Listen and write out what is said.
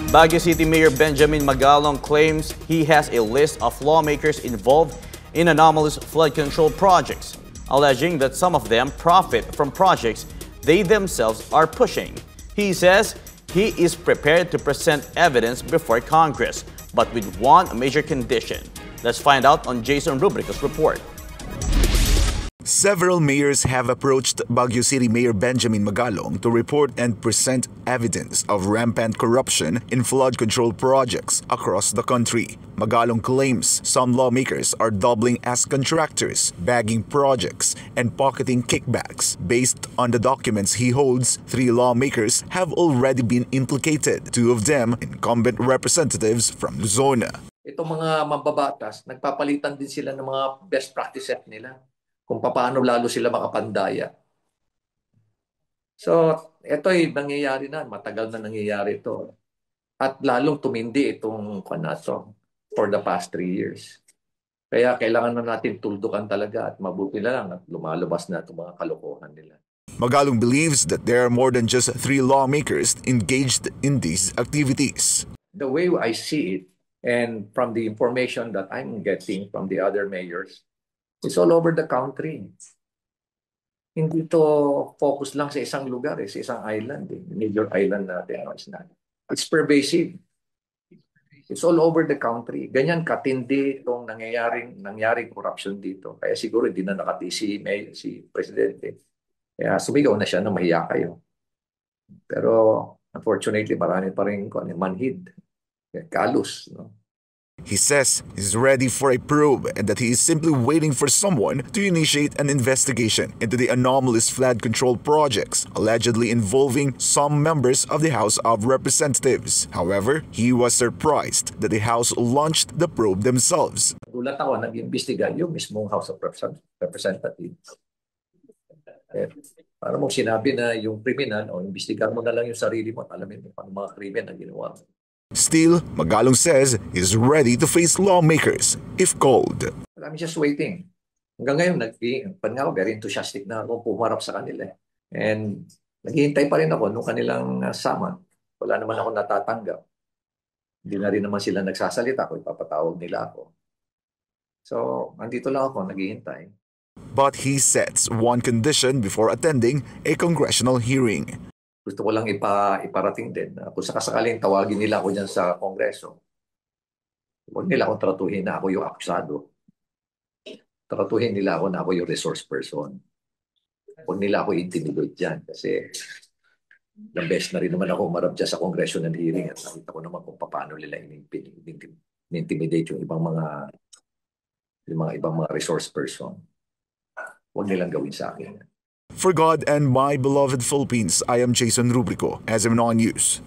Baguio City Mayor Benjamin Magalong claims he has a list of lawmakers involved in anomalous flood control projects, alleging that some of them profit from projects they themselves are pushing. He says he is prepared to present evidence before Congress, but with one major condition. Let's find out on Jason Rubrico's report. Several mayors have approached Baguio City Mayor Benjamin Magalong to report and present evidence of rampant corruption in flood control projects across the country. Magalong claims some lawmakers are doubling as contractors, bagging projects, and pocketing kickbacks. Based on the documents he holds, 3 lawmakers have already been implicated, 2 of them incumbent representatives from Luzon. Itong mga mambabatas, nagpapalitan din sila ng mga best practices nila kung paano lalo sila makapandaya. So, ito ay nangyayari na. Matagal na nangyayari ito. At lalong tumindi itong kanato for the past 3 years. Kaya kailangan na natin tuldukan talaga at mabuti na lang at lumalabas na itong mga kalokohan nila. Magalong believes that there are more than just 3 lawmakers engaged in these activities. The way I see it, and from the information that I'm getting from the other mayors, it's all over the country. Hindi to focus lang sa isang lugar, sa isang island. Major island natin. It's pervasive. It's all over the country. Ganyan katindi itong nangyaring corruption dito. Kaya siguro hindi na nakati si Presidente. Kaya sumigaw na siya na mahiya kayo. Pero unfortunately, marami pa rin manhid. Kalus, no? He says he's ready for a probe and that he is simply waiting for someone to initiate an investigation into the anomalous flood control projects allegedly involving some members of the House of Representatives. However, he was surprised that the House launched the probe themselves. Gulat ako, nag-imbestiga yung mismong House of Representatives. Para mong sinabi na yung kriminal, o imbestigahan mo na lang yung sarili mo at alamin mo paano mga krimen ang ginawa mo. Still, Magalong says he's ready to face lawmakers if called. I'm just waiting. Hanggang ngayon, very enthusiastic na ako pumarap sa kanila. And naghihintay pa rin ako nung kanilang summon. Wala naman ako natatanggap. Hindi na rin naman sila nagsasalita kung ipapatawag nila ako. So, andito lang ako, naghihintay. But he sets one condition before attending a congressional hearing. Gusto ko lang iparating din na kung sakasakaling tawagin nila ako dyan sa Kongreso, huwag nila akong tratuhin na ako yung akusado. Tratuhin nila ako na ako yung resource person. Huwag nila ako intimidate dyan kasi the best na rin naman ako umarap dyan sa congressional hearing at nakita ko naman kung paano nila in-intimidate yung ibang mga resource person. Huwag nilang gawin sa akin. For God and my beloved Philippines, I am Jason Rubrico, SMNO News.